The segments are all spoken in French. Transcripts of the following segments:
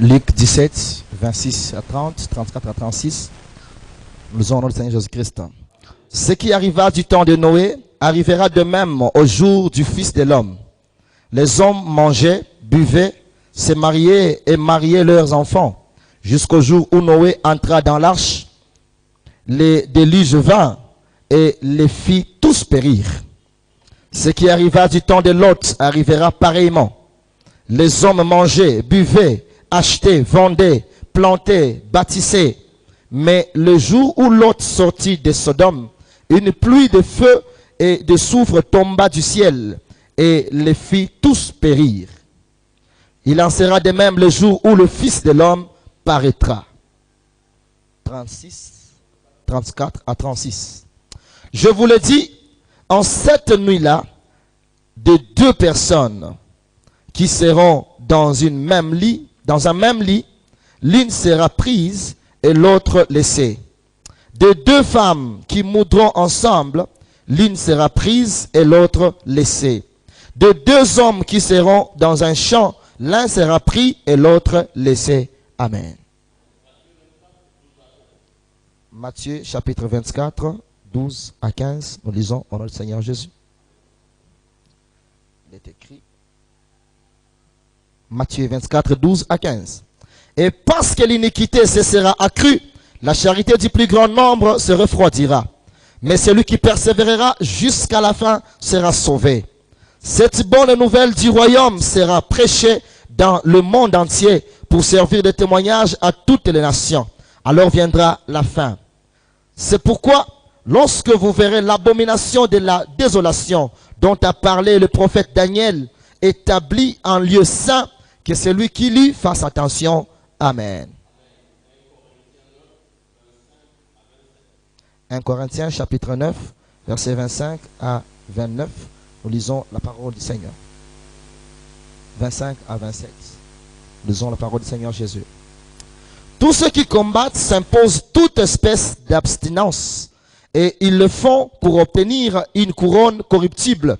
Luc 17, 26 à 30, 34 à 36. Nous lisons au nom du Seigneur Jésus-Christ. Ce qui arriva du temps de Noé arrivera de même au jour du Fils de l'homme. Les hommes mangeaient, buvaient, se mariaient et mariaient leurs enfants, jusqu'au jour où Noé entra dans l'arche. Les déluges vinrent et les fit tous périr. Ce qui arriva du temps de Lot arrivera pareillement. Les hommes mangeaient, buvaient, achetaient, vendaient, plantaient, bâtissaient. Mais le jour où Lot sortit de Sodome, une pluie de feu et de soufre tomba du ciel et les fit tous périr. Il en sera de même le jour où le Fils de l'homme paraîtra. 36, 34 à 36. Je vous le dis, en cette nuit-là, de deux personnes qui seront dans un même lit, l'une sera prise et l'autre laissée. De deux femmes qui moudront ensemble, l'une sera prise et l'autre laissée. De deux hommes qui seront dans un champ, l'un sera pris et l'autre laissé. Amen. Matthieu chapitre 24, 12 à 15. Nous lisons au nom du Seigneur Jésus. Il est écrit. Matthieu 24, 12 à 15. Et parce que l'iniquité se sera accrue, la charité du plus grand nombre se refroidira. Mais celui qui persévérera jusqu'à la fin sera sauvé. Cette bonne nouvelle du royaume sera prêchée dans le monde entier pour servir de témoignage à toutes les nations. Alors viendra la fin. C'est pourquoi, lorsque vous verrez l'abomination de la désolation dont a parlé le prophète Daniel, établi en lieu saint, que celui qui lit fasse attention. Amen. 1 Corinthiens chapitre 9, versets 25 à 29. Nous lisons la parole du Seigneur. 25 à 27. Nous lisons la parole du Seigneur Jésus. Tous ceux qui combattent s'imposent toute espèce d'abstinence, et ils le font pour obtenir une couronne corruptible.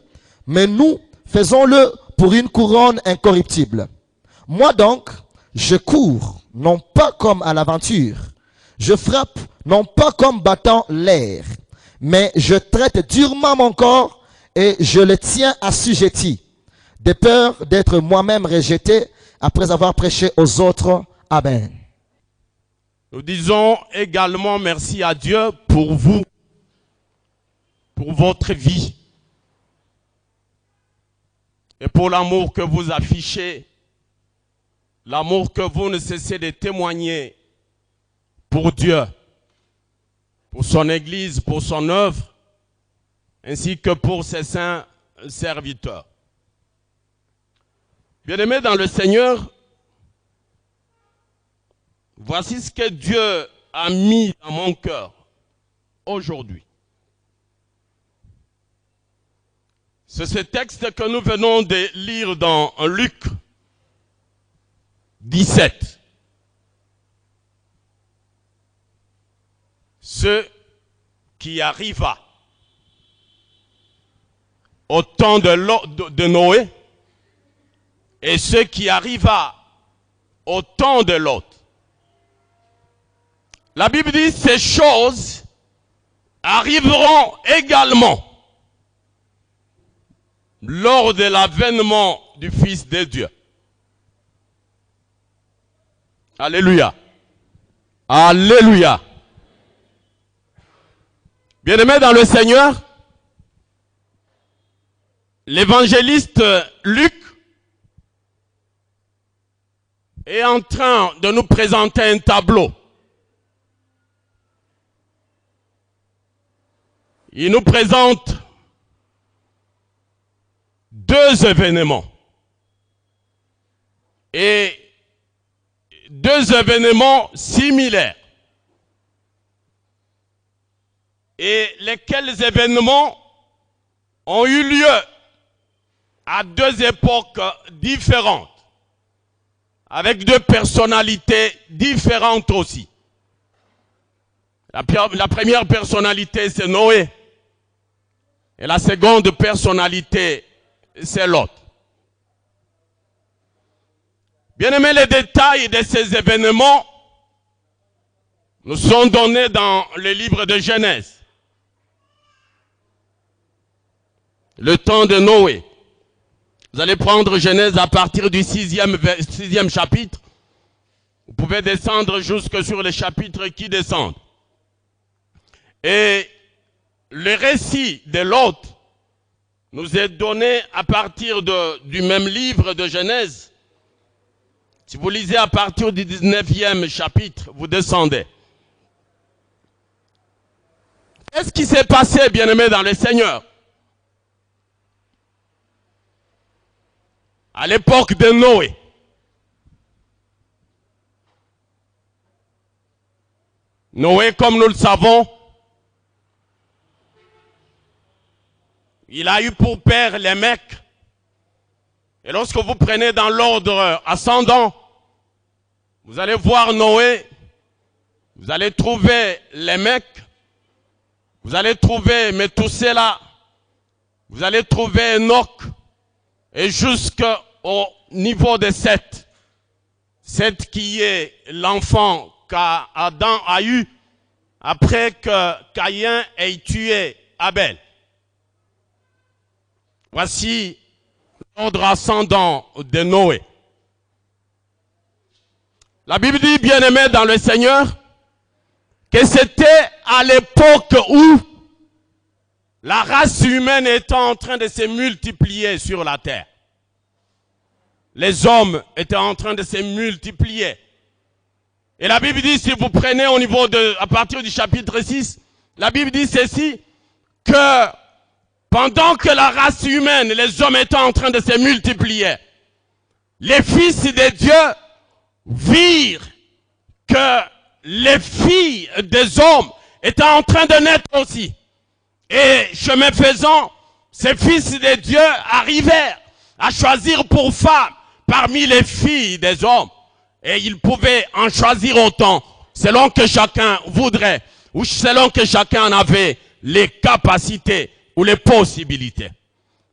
Mais nous, faisons-le pour une couronne incorruptible. Moi donc, je cours, non pas comme à l'aventure. Je frappe, non pas comme battant l'air, mais je traite durement mon corps et je le tiens assujetti, de peur d'être moi-même rejeté après avoir prêché aux autres. Amen. Nous disons également merci à Dieu pour vous, pour votre vie et pour l'amour que vous affichez, l'amour que vous ne cessez de témoigner pour Dieu, pour son Église, pour son œuvre, ainsi que pour ses saints serviteurs. Bien-aimés dans le Seigneur, voici ce que Dieu a mis dans mon cœur aujourd'hui. C'est ce texte que nous venons de lire dans Luc 17. Ce qui arriva au temps de Noé et ce qui arriva au temps de Lot. La Bible dit ces choses arriveront également lors de l'avènement du Fils de Dieu. Alléluia. Alléluia. Bien-aimés dans le Seigneur, l'évangéliste Luc est en train de nous présenter un tableau. Il nous présente deux événements. Et deux événements similaires. Et lesquels événements ont eu lieu à deux époques différentes, avec deux personnalités différentes aussi. La première personnalité, c'est Noé. Et la seconde personnalité, c'est Lot. Bien-aimés, les détails de ces événements nous sont donnés dans le livre de Genèse. Le temps de Noé. Vous allez prendre Genèse à partir du sixième chapitre. Vous pouvez descendre jusque sur les chapitres qui descendent. Et le récit de Lot nous est donné à partir du même livre de Genèse. Si vous lisez à partir du 19e chapitre, vous descendez. Qu'est-ce qui s'est passé, bien-aimés dans le Seigneur? À l'époque de Noé, Noé, comme nous le savons, il a eu pour père les mecs. Et lorsque vous prenez dans l'ordre ascendant, vous allez voir Noé, vous allez trouver les mecs, vous allez trouver Méthusela, vous allez trouver Enoch, et jusqu'au niveau de Seth. Seth qui est l'enfant qu'Adam a eu après que Caïn ait tué Abel. Voici l'ordre ascendant de Noé. La Bible dit, bien-aimé dans le Seigneur, que c'était à l'époque où la race humaine était en train de se multiplier sur la terre. Les hommes étaient en train de se multiplier. Et la Bible dit, si vous prenez au niveau à partir du chapitre 6, la Bible dit ceci, que pendant que la race humaine, les hommes étaient en train de se multiplier, les fils de Dieu virent que les filles des hommes étaient en train de naître aussi. Et chemin faisant, ces fils de Dieu arrivèrent à choisir pour femmes parmi les filles des hommes. Et ils pouvaient en choisir autant, selon que chacun voudrait, ou selon que chacun en avait les capacités ou les possibilités.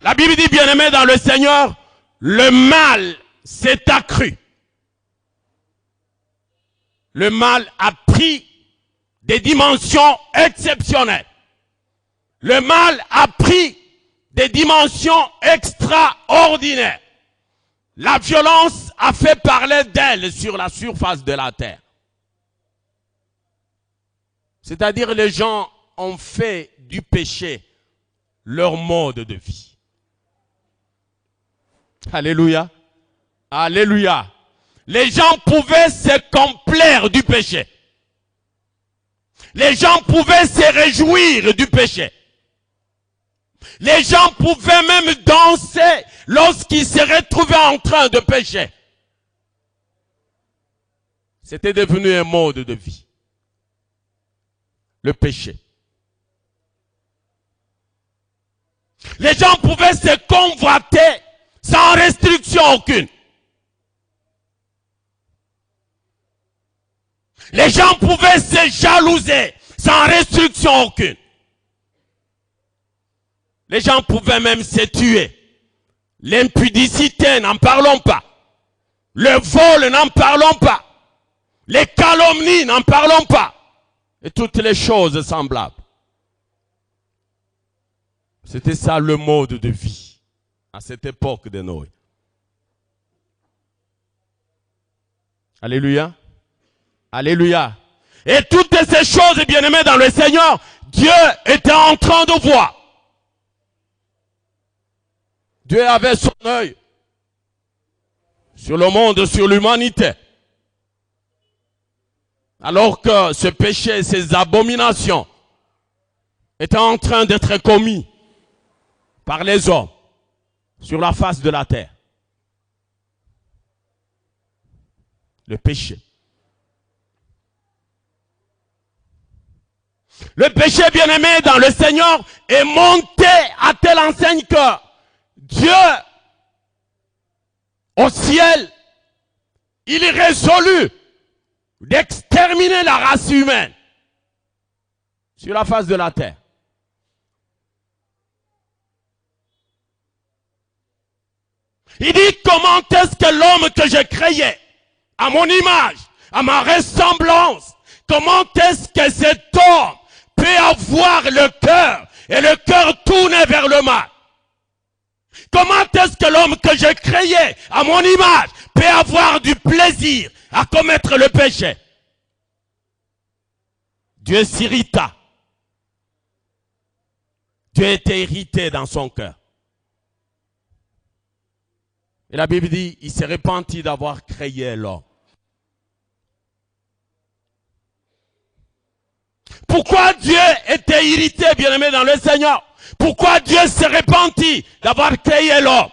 La Bible dit, bien-aimé dans le Seigneur, le mal s'est accru. Le mal a pris des dimensions exceptionnelles. Le mal a pris des dimensions extraordinaires. La violence a fait parler d'elle sur la surface de la terre. C'est-à-dire les gens ont fait du péché leur mode de vie. Alléluia. Alléluia. Les gens pouvaient se complaire du péché. Les gens pouvaient se réjouir du péché. Les gens pouvaient même danser lorsqu'ils se retrouvaient en train de pécher. C'était devenu un mode de vie. Le péché. Les gens pouvaient se convoiter sans restriction aucune. Les gens pouvaient se jalouser sans restriction aucune. Les gens pouvaient même se tuer. L'impudicité, n'en parlons pas. Le vol, n'en parlons pas. Les calomnies, n'en parlons pas. Et toutes les choses semblables. C'était ça le mode de vie à cette époque de Noé. Alléluia. Alléluia. Et toutes ces choses, bien-aimés dans le Seigneur, Dieu était en train de voir. Dieu avait son œil sur le monde, sur l'humanité. Alors que ce péché, ces abominations étaient en train d'être commis par les hommes sur la face de la terre. Le péché. Le péché, bien-aimé dans le Seigneur, est monté à telle enseigne que Dieu, au ciel, il est résolu d'exterminer la race humaine sur la face de la terre. Il dit, comment est-ce que l'homme que j'ai créé, à mon image, à ma ressemblance, comment est-ce que cet homme peut avoir le cœur, et le cœur tourné vers le mal? Comment est-ce que l'homme que j'ai créé, à mon image, peut avoir du plaisir à commettre le péché? Dieu s'irrita. Dieu était irrité dans son cœur. Et la Bible dit, il s'est repenti d'avoir créé l'homme. Pourquoi Dieu était irrité, bien-aimé dans le Seigneur? Pourquoi Dieu s'est repenti d'avoir créé l'homme?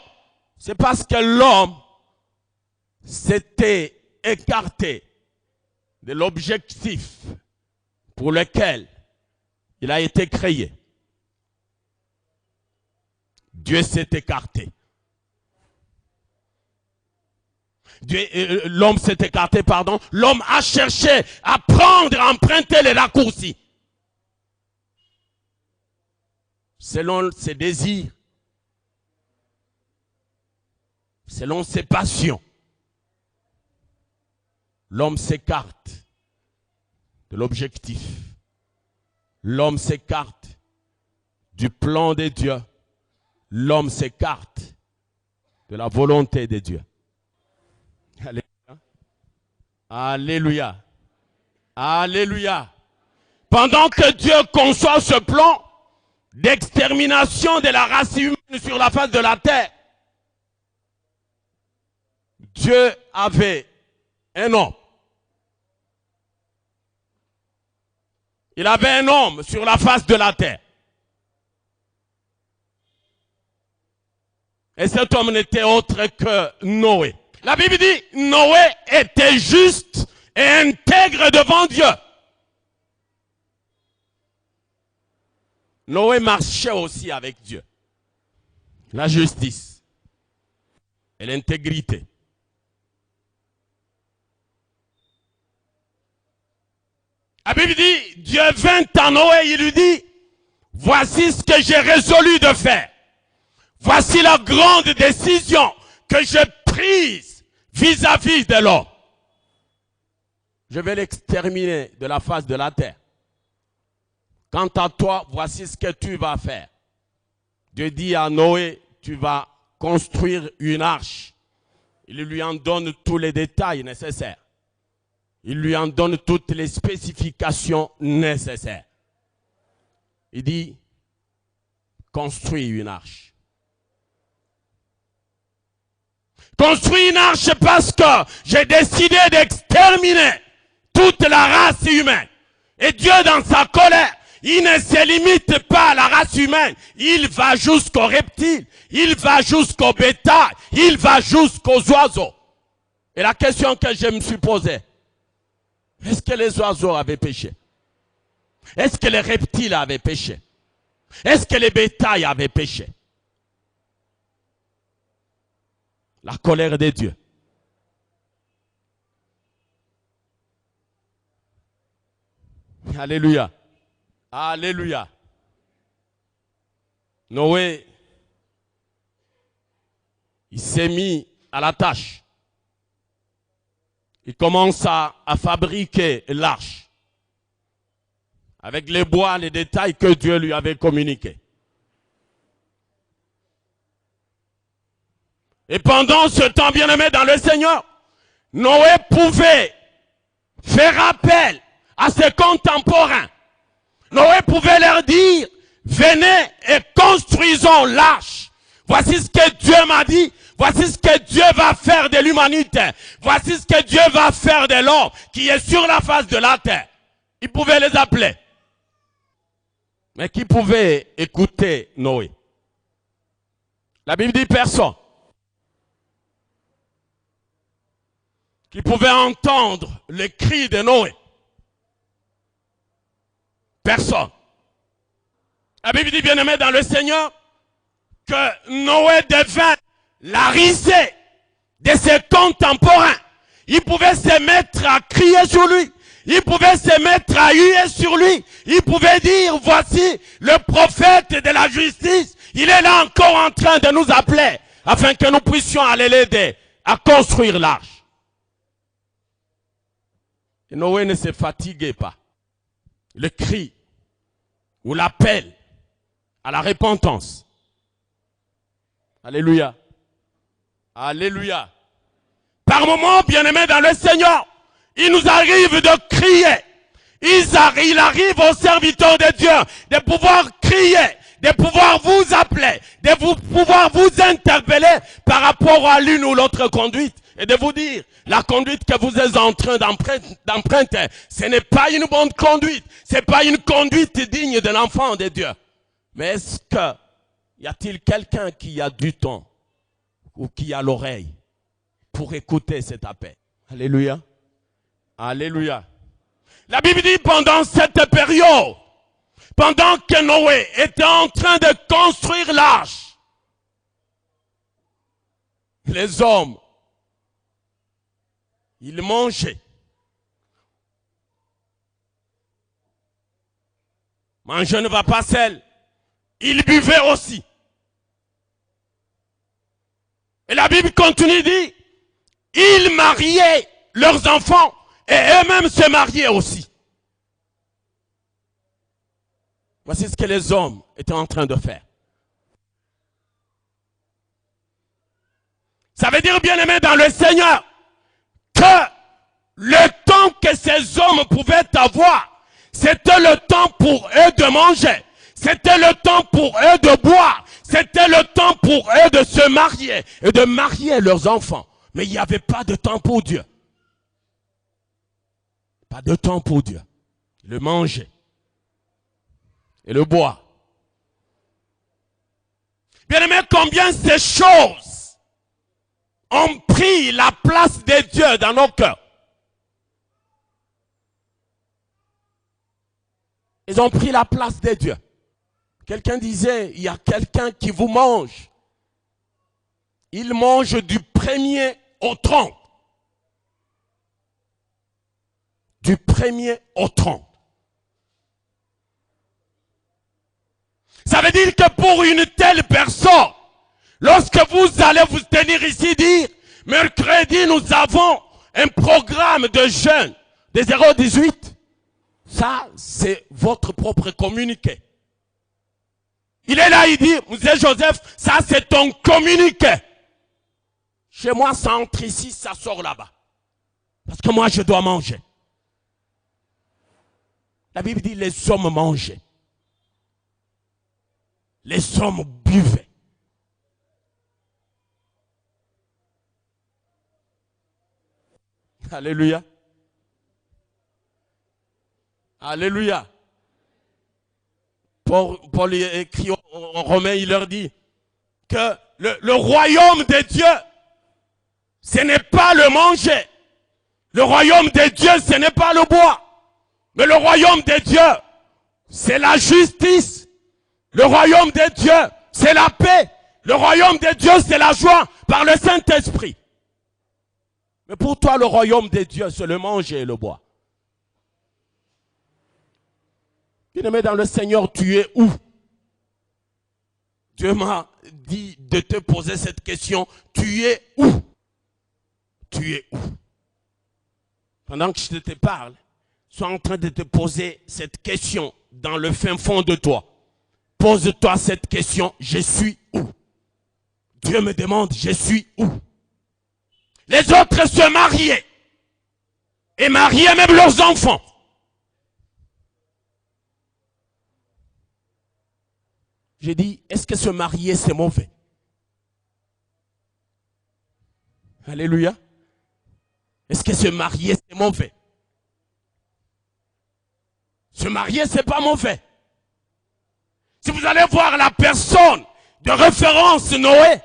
C'est parce que l'homme s'était écarté de l'objectif pour lequel il a été créé. Dieu s'est écarté. L'homme s'est écarté, pardon. L'homme a cherché à prendre, à emprunter les raccourcis. Selon ses désirs, selon ses passions. L'homme s'écarte de l'objectif. L'homme s'écarte du plan de Dieu. L'homme s'écarte de la volonté de Dieu. Alléluia. Alléluia. Alléluia. Pendant que Dieu conçoit ce plan d'extermination de la race humaine sur la face de la terre, Dieu avait un homme. Il avait un homme sur la face de la terre. Et cet homme n'était autre que Noé. La Bible dit, Noé était juste et intègre devant Dieu. Noé marchait aussi avec Dieu. La justice et l'intégrité. La Bible dit, Dieu vint à Noé, il lui dit, voici ce que j'ai résolu de faire. Voici la grande décision que j'ai prise vis-à-vis de l'homme. Je vais l'exterminer de la face de la terre. Quant à toi, voici ce que tu vas faire. Dieu dit à Noé, tu vas construire une arche. Il lui en donne tous les détails nécessaires. Il lui en donne toutes les spécifications nécessaires. Il dit, construis une arche. Construis une arche parce que j'ai décidé d'exterminer toute la race humaine. Et Dieu, dans sa colère, il ne se limite pas à la race humaine. Il va jusqu'aux reptiles. Il va jusqu'au bétail. Il va jusqu'aux oiseaux. Et la question que je me suis posée, est-ce que les oiseaux avaient péché? Est-ce que les reptiles avaient péché? Est-ce que les bétails avaient péché? La colère de Dieu. Alléluia. Alléluia. Noé, il s'est mis à la tâche. Il commence à fabriquer l'arche avec les bois, les détails que Dieu lui avait communiqués. Et pendant ce temps, bien-aimé dans le Seigneur, Noé pouvait faire appel à ses contemporains. Noé pouvait leur dire, venez et construisons l'arche. Voici ce que Dieu m'a dit. Voici ce que Dieu va faire de l'humanité. Voici ce que Dieu va faire de l'homme qui est sur la face de la terre. Il pouvait les appeler. Mais qui pouvait écouter Noé? La Bible dit personne. Qui pouvait entendre le cri de Noé. Personne. La Bible dit, bien-aimé dans le Seigneur, que Noé devint la risée de ses contemporains. Il pouvait se mettre à crier sur lui. Il pouvait se mettre à huer sur lui. Il pouvait dire, voici le prophète de la justice. Il est là encore en train de nous appeler. afin que nous puissions aller l'aider à construire l'arche. Et Noé ne se fatiguait pas. Le cri ou l'appel à la repentance. Alléluia. Alléluia. Par moments, bien-aimés dans le Seigneur, il nous arrive de crier. Il arrive aux serviteurs de Dieu de pouvoir crier, de pouvoir vous appeler, de pouvoir vous interpeller par rapport à l'une ou l'autre conduite. Et de vous dire, la conduite que vous êtes en train d'emprunter, ce n'est pas une bonne conduite. Ce n'est pas une conduite digne de l'enfant de Dieu. Mais est-ce que, y a-t-il quelqu'un qui a du temps ou qui a l'oreille pour écouter cet appel? Alléluia. Alléluia. La Bible dit pendant cette période, pendant que Noé était en train de construire l'arche, les hommes, ils mangeaient. Manger ne va pas seul. Ils buvaient aussi. Et la Bible continue dit, ils mariaient leurs enfants et eux-mêmes se mariaient aussi. Voici ce que les hommes étaient en train de faire. Ça veut dire, bien-aimés dans le Seigneur, que le temps que ces hommes pouvaient avoir, c'était le temps pour eux de manger. C'était le temps pour eux de boire. C'était le temps pour eux de se marier et de marier leurs enfants. Mais il n'y avait pas de temps pour Dieu. Pas de temps pour Dieu. Le manger et le boire. Bien-aimé, combien ces choses ont pris la place de Dieu dans nos cœurs. Ils ont pris la place de Dieu. Quelqu'un disait, il y a quelqu'un qui vous mange. Il mange du 1er au 30. Du 1er au 30. Ça veut dire que pour une telle personne, lorsque vous allez vous tenir ici dire, mercredi nous avons un programme de jeûne des 018, ça c'est votre propre communiqué. Il est là, il dit, Monsieur Joseph, ça c'est ton communiqué. Chez moi, ça entre ici, ça sort là-bas. Parce que moi, je dois manger. La Bible dit, les hommes mangeaient. Les hommes buvaient. Alléluia. Alléluia. Paul écrit en Romains, il leur dit que le royaume de Dieu, ce n'est pas le manger. Le royaume de Dieu, ce n'est pas le bois. Mais le royaume de Dieu, c'est la justice. Le royaume de Dieu, c'est la paix. Le royaume de Dieu, c'est la joie par le Saint-Esprit. Mais pour toi, le royaume de Dieu, c'est le manger et le bois. Bien-aimé dans le Seigneur, tu es où? Dieu m'a dit de te poser cette question. Tu es où? Tu es où? Pendant que je te parle, sois en train de te poser cette question dans le fin fond de toi. Pose-toi cette question, je suis où? Dieu me demande, je suis où? Les autres se mariaient. Et mariaient même leurs enfants. J'ai dit, est-ce que se marier c'est mauvais? Alléluia. Est-ce que se marier c'est mauvais? Se marier c'est pas mauvais. Si vous allez voir la personne de référence Noé,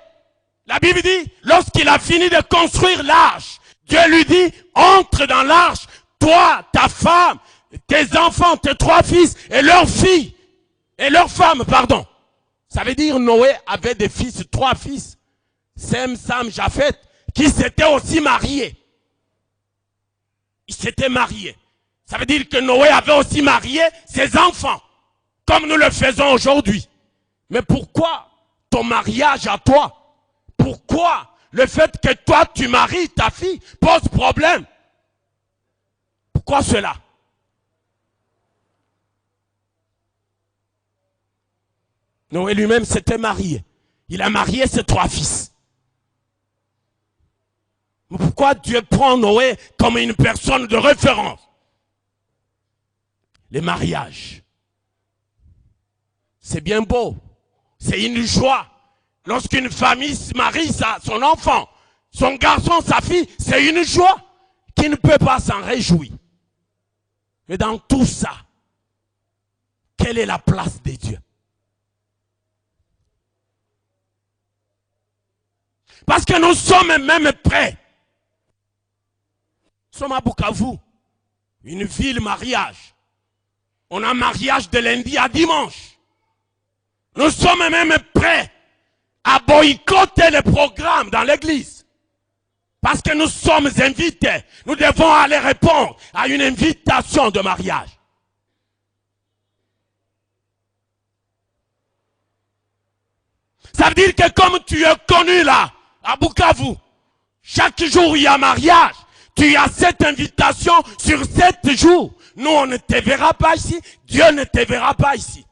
la Bible dit, lorsqu'il a fini de construire l'arche, Dieu lui dit, entre dans l'arche, toi, ta femme, tes enfants, tes 3 fils et leurs filles, et leurs femmes, pardon. Ça veut dire Noé avait des fils, 3 fils, Sem, Sam, Japheth, qui s'étaient aussi mariés. Ils s'étaient mariés. Ça veut dire que Noé avait aussi marié ses enfants, comme nous le faisons aujourd'hui. Mais pourquoi ton mariage à toi Pourquoi le fait que toi tu maries ta fille pose problème? Pourquoi cela? Noé lui-même s'était marié. Il a marié ses 3 fils. Mais pourquoi Dieu prend Noé comme une personne de référence? Les mariages. C'est bien beau. C'est une joie. Lorsqu'une famille se marie son enfant, son garçon, sa fille, c'est une joie qui ne peut pas s'en réjouir. Mais dans tout ça, quelle est la place de Dieu? Parce que nous sommes même prêts. Nous sommes à Bukavu, une ville mariage. On a mariage de lundi à dimanche. Nous sommes même prêts à boycotter les programmes dans l'église. Parce que nous sommes invités. Nous devons aller répondre à une invitation de mariage. Ça veut dire que comme tu es connu là, à Bukavu, chaque jour il y a mariage, tu as cette invitation sur 7 jours. Nous, on ne te verra pas ici, Dieu ne te verra pas ici.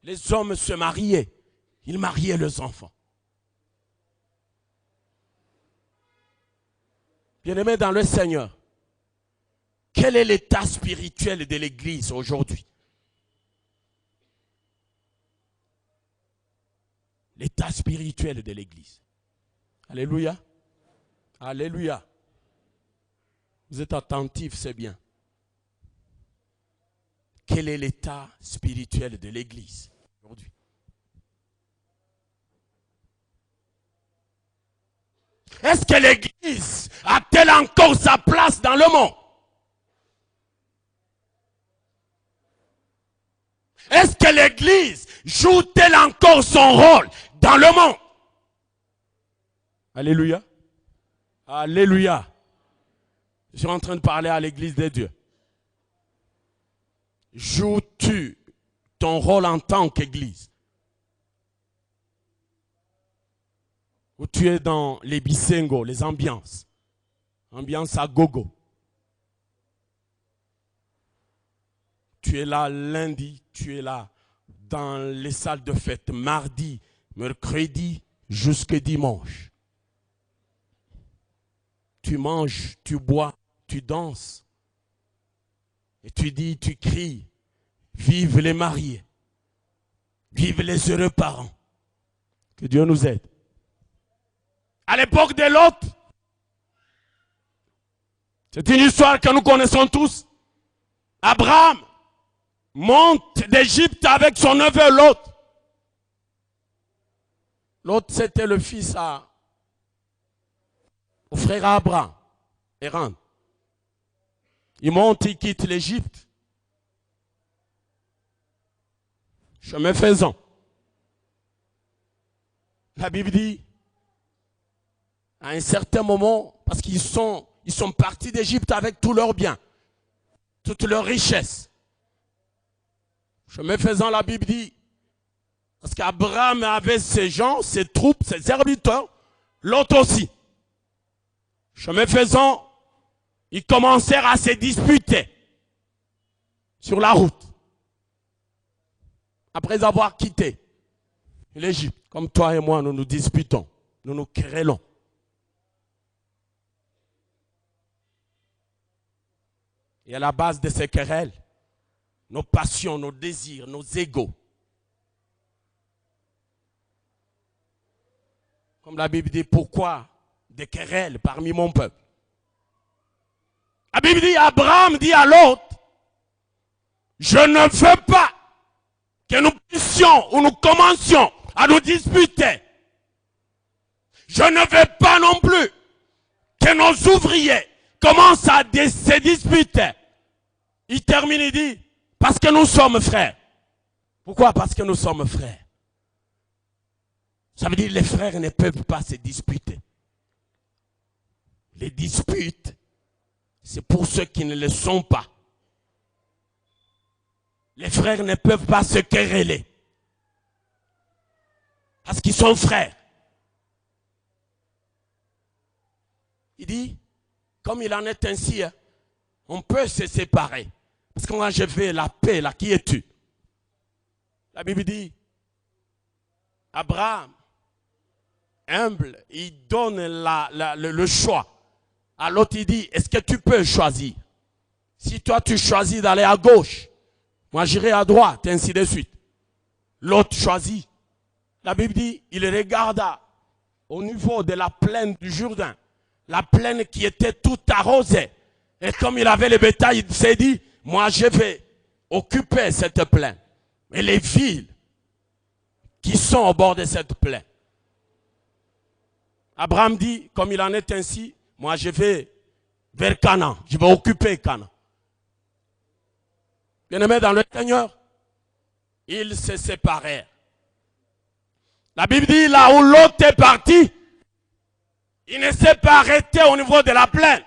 Les hommes se mariaient, ils mariaient leurs enfants. Bien-aimés dans le Seigneur, quel est l'état spirituel de l'Église aujourd'hui? L'état spirituel de l'Église. Alléluia. Alléluia. Vous êtes attentifs, c'est bien. Quel est l'état spirituel de l'Église aujourd'hui? Est-ce que l'Église a-t-elle encore sa place dans le monde? Est-ce que l'Église joue-t-elle encore son rôle dans le monde? Alléluia. Alléluia. Je suis en train de parler à l'Église de Dieu. Joues-tu ton rôle en tant qu'Église? Ou tu es dans les bisengo, les ambiances? Ambiance à gogo. Tu es là lundi, tu es là dans les salles de fête mardi, mercredi, jusqu'à dimanche. Tu manges, tu bois, tu danses. Et tu dis, tu cries, vive les mariés, vive les heureux parents. Que Dieu nous aide. À l'époque de Lot, c'est une histoire que nous connaissons tous. Abraham monte d'Égypte avec son neveu Lot. Lot, c'était le fils au frère Abraham, Héran. Il monte, il quitte l'Égypte. Chemin faisant. La Bible dit, à un certain moment, parce qu'ils sont partis d'Égypte avec tous leurs biens, toutes leurs richesses. Chemin faisant, la Bible dit, parce qu'Abraham avait ses gens, ses troupes, ses serviteurs, l'autre aussi. Chemin faisant, ils commencèrent à se disputer sur la route. Après avoir quitté l'Égypte, comme toi et moi, nous nous disputons, nous nous querellons. Et à la base de ces querelles, nos passions, nos désirs, nos égos. Comme la Bible dit, pourquoi des querelles parmi mon peuple? La Bible dit, Abraham dit à l'autre, je ne veux pas que nous puissions ou nous commencions à nous disputer. Je ne veux pas non plus que nos ouvriers commencent à se disputer. Il termine, il dit, parce que nous sommes frères. Pourquoi? Parce que nous sommes frères. Ça veut dire que les frères ne peuvent pas se disputer. Les disputes, c'est pour ceux qui ne le sont pas. Les frères ne peuvent pas se quereller. Parce qu'ils sont frères. Il dit, comme il en est ainsi, hein, on peut se séparer. Parce que moi je veux la paix, là, qui es-tu? La Bible dit, Abraham, humble, il donne le choix. À l'autre, il dit, est-ce que tu peux choisir? Si toi, tu choisis d'aller à gauche, moi, j'irai à droite, et ainsi de suite. L'autre choisit. La Bible dit, il regarda au niveau de la plaine du Jourdain, la plaine qui était toute arrosée. Et comme il avait le bétail, il s'est dit, moi, je vais occuper cette plaine. Et les villes qui sont au bord de cette plaine. Abraham dit, comme il en est ainsi, moi je vais vers Canaan, je vais occuper Canaan. Bien-aimés dans le Seigneur, ils se séparèrent. La Bible dit, là où l'autre est parti, il ne s'est pas arrêté au niveau de la plaine.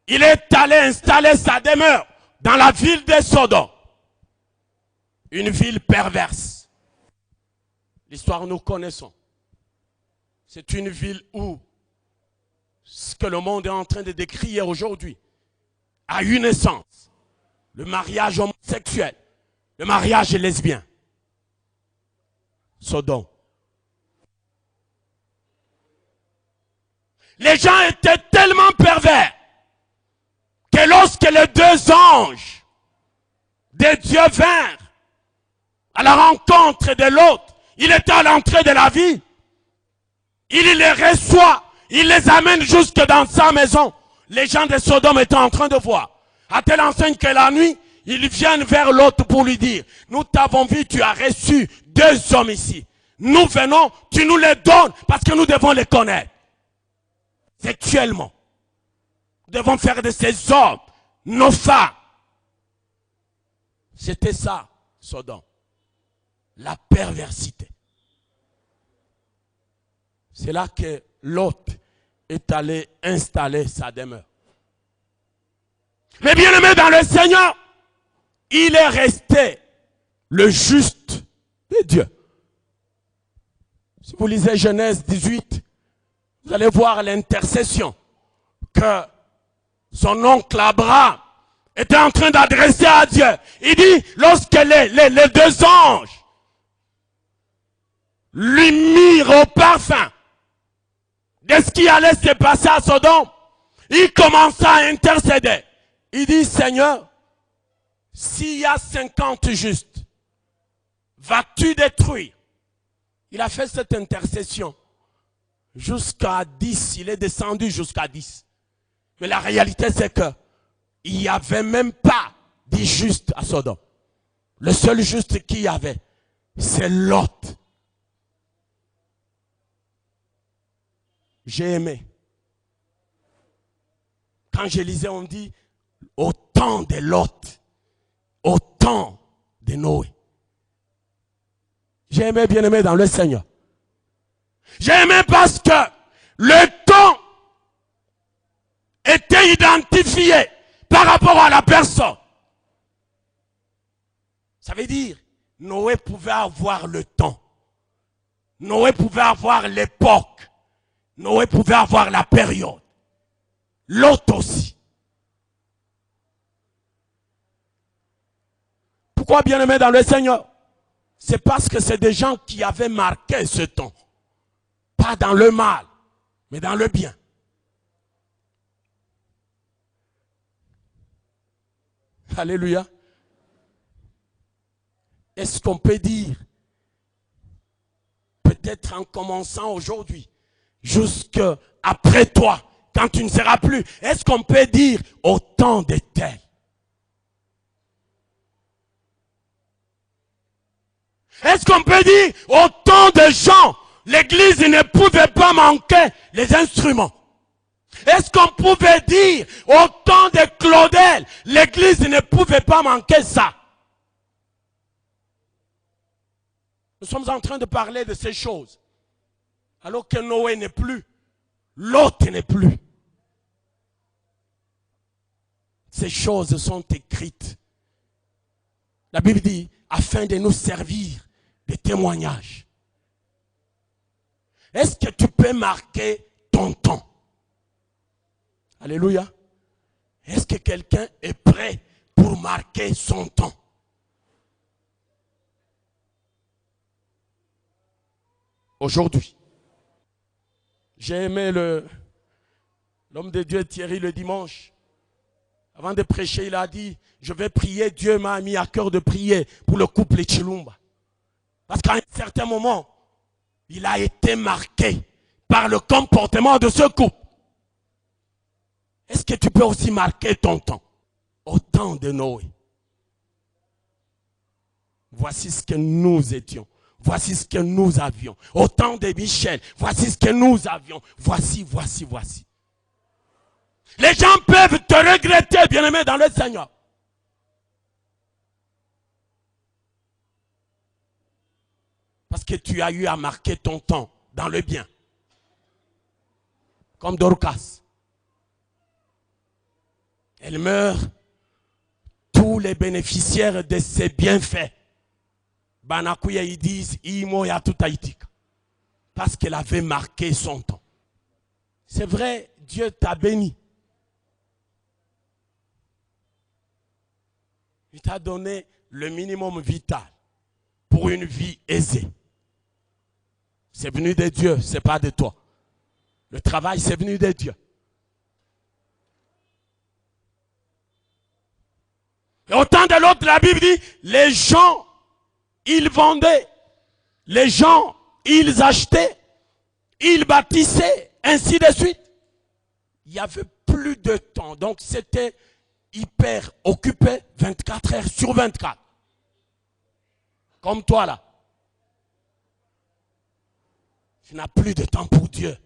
Il est allé installer sa demeure dans la ville de Sodome. Une ville perverse. L'histoire nous connaissons. C'est une ville où ce que le monde est en train de décrire aujourd'hui a eu naissance. Le mariage homosexuel, le mariage lesbien. Sodome. Les gens étaient tellement pervers que lorsque les deux anges de Dieu vinrent à la rencontre de l'autre, il était à l'entrée de la ville. Il les reçoit, il les amène jusque dans sa maison. Les gens de Sodome étaient en train de voir. À telle enseigne que la nuit, ils viennent vers l'autre pour lui dire, nous t'avons vu, tu as reçu deux hommes ici. Nous venons, tu nous les donnes parce que nous devons les connaître. Sexuellement. Nous devons faire de ces hommes nos femmes. C'était ça, Sodome. La perversité. C'est là que Lot est allé installer sa demeure. Mais bien aimé dans le Seigneur, il est resté le juste de Dieu. Si vous lisez Genèse 18, vous allez voir l'intercession que son oncle Abraham était en train d'adresser à Dieu. Il dit, lorsque les deux anges lui mirent au parfum de ce qui allait se passer à Sodome, il commença à intercéder. Il dit, Seigneur, s'il y a 50 justes, vas-tu détruire? Il a fait cette intercession jusqu'à 10. Il est descendu jusqu'à 10. Mais la réalité, c'est que il n'y avait même pas 10 justes à Sodome. Le seul juste qu'il y avait, c'est Lot. J'ai aimé. Quand je lisais, on dit, au temps de Lot, au temps de Noé. J'ai aimé, bien aimé dans le Seigneur. J'ai aimé parce que le temps était identifié par rapport à la personne. Ça veut dire, Noé pouvait avoir le temps. Noé pouvait avoir l'époque. Noé pouvait avoir la période. L'autre aussi. Pourquoi bien aimé dans le Seigneur? C'est parce que c'est des gens qui avaient marqué ce temps. Pas dans le mal, mais dans le bien. Alléluia. Est-ce qu'on peut dire, peut-être en commençant aujourd'hui, jusqu'après toi, quand tu ne seras plus, est-ce qu'on peut dire au temps de tel? Est-ce qu'on peut dire au temps de Jean, l'église ne pouvait pas manquer les instruments? Est-ce qu'on pouvait dire au temps de Claudel, l'église ne pouvait pas manquer ça? Nous sommes en train de parler de ces choses. Alors que Noé n'est plus, l'autre n'est plus. Ces choses sont écrites. La Bible dit, afin de nous servir de témoignage. Est-ce que tu peux marquer ton temps? Alléluia. Est-ce que quelqu'un est prêt pour marquer son temps? Aujourd'hui, j'ai aimé l'homme de Dieu Thierry le dimanche. Avant de prêcher, il a dit, je vais prier, Dieu m'a mis à cœur de prier pour le couple Chilumba. Parce qu'à un certain moment, il a été marqué par le comportement de ce couple. Est-ce que tu peux aussi marquer ton temps? Au temps de Noé. Voici ce que nous étions. Voici ce que nous avions. Au temps de Michel, voici ce que nous avions. Voici. Les gens peuvent te regretter, bien-aimé dans le Seigneur. Parce que tu as eu à marquer ton temps dans le bien. Comme Dorcas. Elle meurt. Tous les bénéficiaires de ses bienfaits. Banakuya, ils disent, Imo ya tout haïtique. Parce qu'elle avait marqué son temps. C'est vrai, Dieu t'a béni. Il t'a donné le minimum vital pour une vie aisée. C'est venu de Dieu, ce n'est pas de toi. Le travail, c'est venu de Dieu. Et au temps de l'autre, la Bible dit, les gens, ils vendaient. Les gens, ils achetaient. Ils bâtissaient, ainsi de suite. Il n'y avait plus de temps. Donc, c'était hyper occupé 24 heures sur 24. Comme toi là. Tu n'as plus de temps pour Dieu.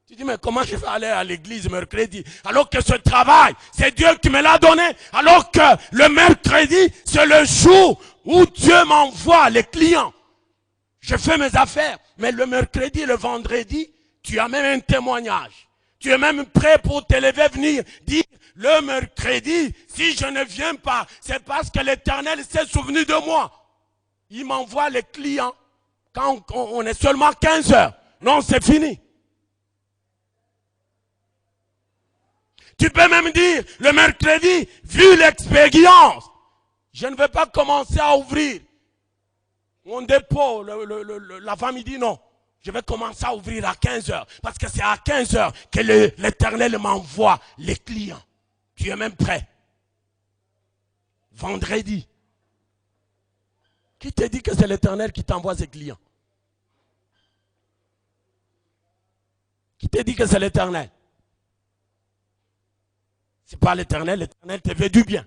Tu dis, mais comment je vais aller à l'église mercredi alors que ce travail, c'est Dieu qui me l'a donné. Alors que le mercredi, c'est le jour où Dieu m'envoie les clients. Je fais mes affaires. Mais le mercredi, le vendredi, tu as même un témoignage. Tu es même prêt pour te lever, venir dire, le mercredi, si je ne viens pas, c'est parce que l'Éternel s'est souvenu de moi. Il m'envoie les clients quand on est seulement 15 heures. Non, c'est fini. Tu peux même dire, le mercredi, vu l'expérience, je ne vais pas commencer à ouvrir mon dépôt l'avant-midi, non. Je vais commencer à ouvrir à 15 heures. Parce que c'est à 15 heures que l'Éternel m'envoie les clients. Tu es même prêt. Vendredi. Qui te dit que c'est l'Éternel qui t'envoie ses clients? Qui te dit que c'est l'Éternel? Ce n'est pas l'Éternel, l'Éternel te veut du bien.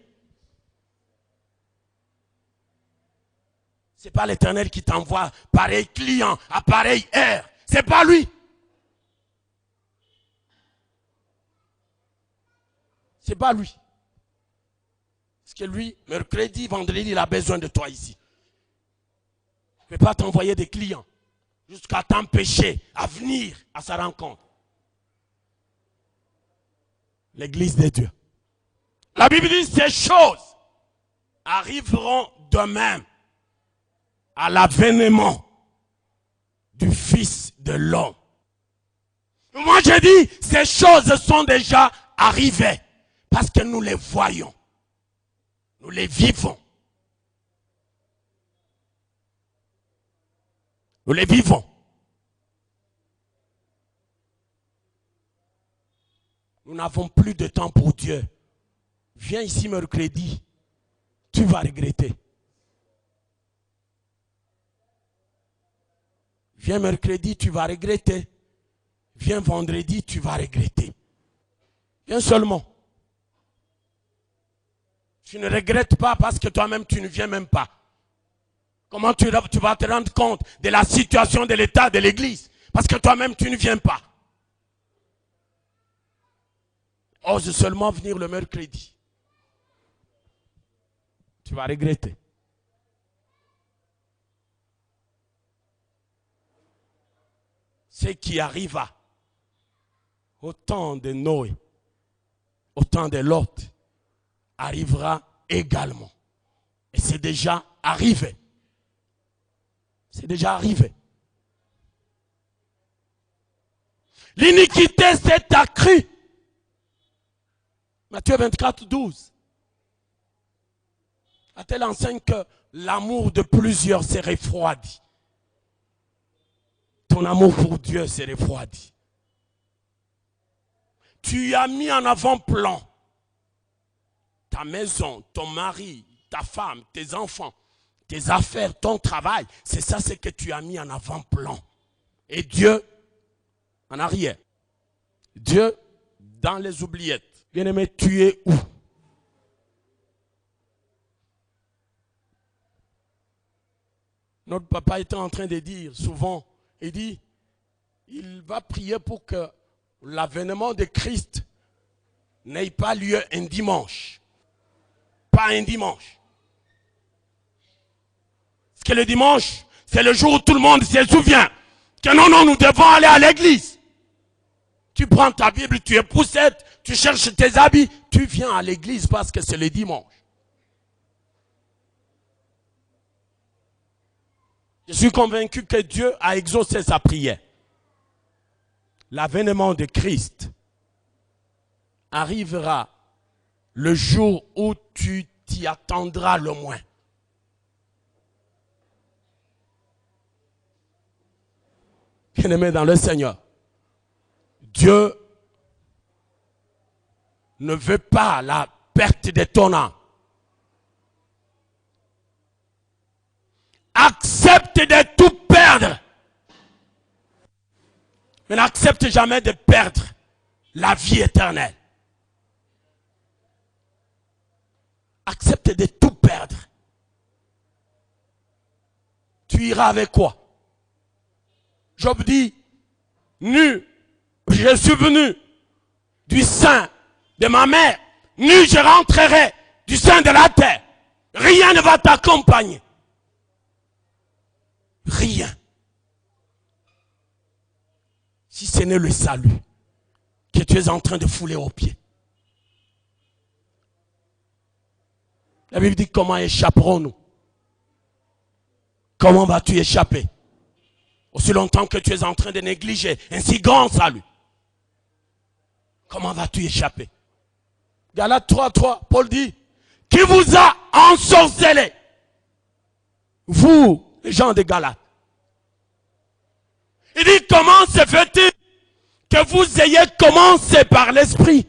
Ce n'est pas l'Éternel qui t'envoie pareil client à pareille heure. Ce n'est pas lui. Ce n'est pas lui. Parce que lui, mercredi, vendredi, il a besoin de toi ici. Il ne peut pas t'envoyer des clients jusqu'à t'empêcher à venir à sa rencontre. L'église de Dieu. La Bible dit ces choses arriveront de même à l'avènement du Fils de l'homme. Moi je dis, ces choses sont déjà arrivées parce que nous les voyons. Nous les vivons. Nous les vivons. Nous n'avons plus de temps pour Dieu. Viens ici mercredi, tu vas regretter. Viens mercredi, tu vas regretter. Viens vendredi, tu vas regretter. Viens seulement. Tu ne regrettes pas parce que toi-même, tu ne viens même pas. Comment tu vas te rendre compte de la situation de l'état de l'église? Parce que toi-même, tu ne viens pas. Ose seulement venir le mercredi. Tu vas regretter. Ce qui arriva au temps de Noé, au temps de Lot, arrivera également. Et c'est déjà arrivé. C'est déjà arrivé. L'iniquité s'est accrue. Matthieu 24, 12. À telle enseigne que l'amour de plusieurs s'est refroidi. Ton amour pour Dieu s'est refroidi. Tu as mis en avant-plan ta maison, ton mari, ta femme, tes enfants, tes affaires, ton travail. C'est ça ce que tu as mis en avant-plan. Et Dieu en arrière. Dieu dans les oubliettes. Bien-aimé, tu es où? Notre papa était en train de dire souvent, il dit, il va prier pour que l'avènement de Christ n'ait pas lieu un dimanche. Pas un dimanche. Parce que le dimanche, c'est le jour où tout le monde se souvient que non, nous devons aller à l'église. Tu prends ta Bible, tu es poussette, tu cherches tes habits, tu viens à l'église parce que c'est le dimanche. Je suis convaincu que Dieu a exaucé sa prière. L'avènement de Christ arrivera le jour où tu t'y attendras le moins. Bien-aimé dans le Seigneur, Dieu ne veut pas la perte de ton âme. Accepte de tout perdre. Mais n'accepte jamais de perdre la vie éternelle. Accepte de tout perdre. Tu iras avec quoi? Job dit, nu, je suis venu du sein de ma mère, nu je rentrerai du sein de la terre. Rien ne va t'accompagner. Rien. Si ce n'est le salut que tu es en train de fouler aux pieds. La Bible dit comment échapperons-nous? Comment vas-tu échapper? Aussi longtemps que tu es en train de négliger un si grand salut. Comment vas-tu échapper? Galates 3:3, Paul dit, qui vous a ensorcelé? Vous, les gens de Galates. Il dit, comment se fait-il que vous ayez commencé par l'esprit,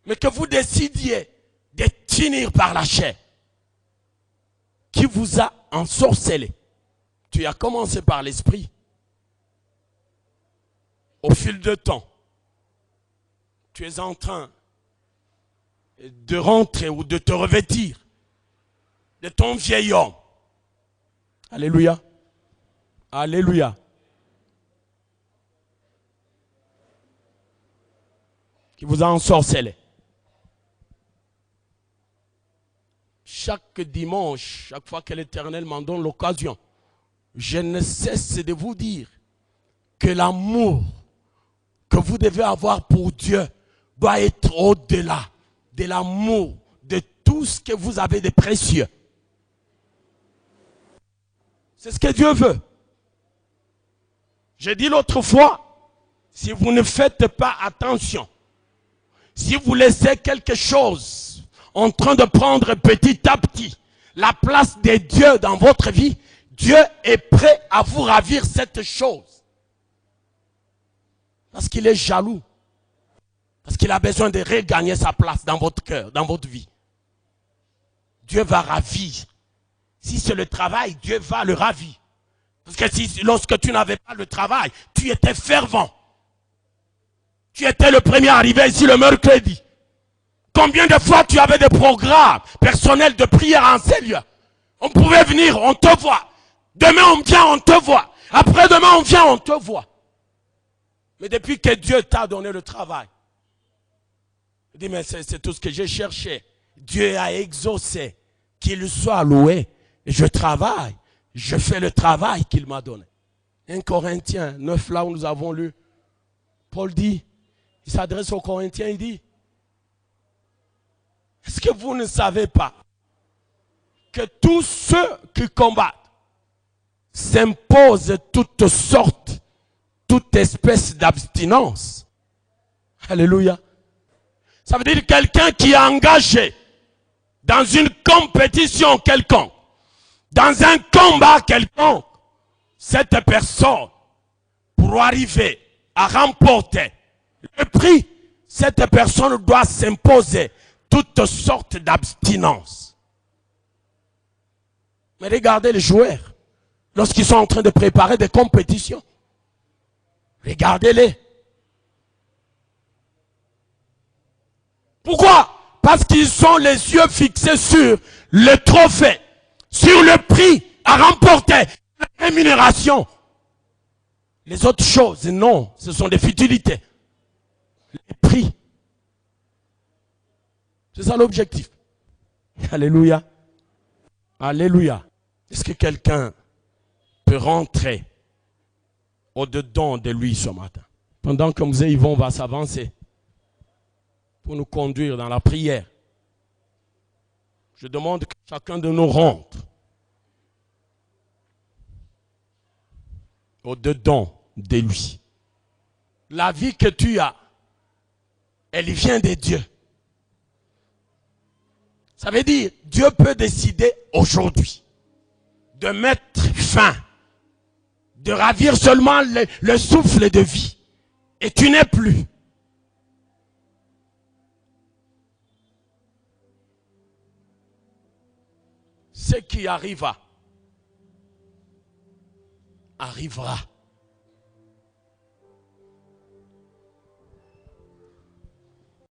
mais que vous décidiez de finir par la chair? Qui vous a ensorcelé? Tu as commencé par l'esprit. Au fil du temps, tu es en train de rentrer ou de te revêtir de ton vieil homme. Alléluia. Alléluia. Qui vous a ensorcelé. Chaque dimanche, chaque fois que l'Éternel m'en donne l'occasion, je ne cesse de vous dire que l'amour que vous devez avoir pour Dieu doit être au-delà de l'amour de tout ce que vous avez de précieux. C'est ce que Dieu veut. J'ai dit l'autre fois, si vous ne faites pas attention, si vous laissez quelque chose en train de prendre petit à petit la place de Dieu dans votre vie, Dieu est prêt à vous ravir cette chose. Parce qu'il est jaloux. Parce qu'il a besoin de regagner sa place dans votre cœur, dans votre vie. Dieu va ravir. Si c'est le travail, Dieu va le ravir. Parce que si, lorsque tu n'avais pas le travail, tu étais fervent. Tu étais le premier arrivé ici le mercredi. Combien de fois tu avais des programmes personnels de prière en ces lieux? On pouvait venir, on te voit. Demain on vient, on te voit. Après-demain on vient, on te voit. Mais depuis que Dieu t'a donné le travail, il dit, mais c'est tout ce que j'ai cherché. Dieu a exaucé. Qu'il soit loué. Je travaille. Je fais le travail qu'il m'a donné. 1 Corinthiens 9, là où nous avons lu, Paul dit, il s'adresse aux Corinthiens, il dit, est-ce que vous ne savez pas que tous ceux qui combattent s'impose toute sorte, toute espèce d'abstinence. Alléluia. Ça veut dire quelqu'un qui est engagé dans une compétition quelconque, dans un combat quelconque. Cette personne, pour arriver à remporter le prix, cette personne doit s'imposer toutes sortes d'abstinence. Mais regardez les joueurs, lorsqu'ils sont en train de préparer des compétitions, regardez-les. Pourquoi? Parce qu'ils ont les yeux fixés sur le trophée, sur le prix à remporter, la rémunération. Les autres choses, non, ce sont des futilités. Les prix. C'est ça l'objectif. Alléluia. Alléluia. Est-ce que quelqu'un peut rentrer au-dedans de lui ce matin? Pendant que nous Yvon va s'avancer pour nous conduire dans la prière, je demande que chacun de nous rentre au-dedans de lui. La vie que tu as, elle vient de Dieu. Ça veut dire, Dieu peut décider aujourd'hui de mettre fin, de ravir seulement le souffle de vie. Et tu n'es plus. Ce qui arriva, arrivera.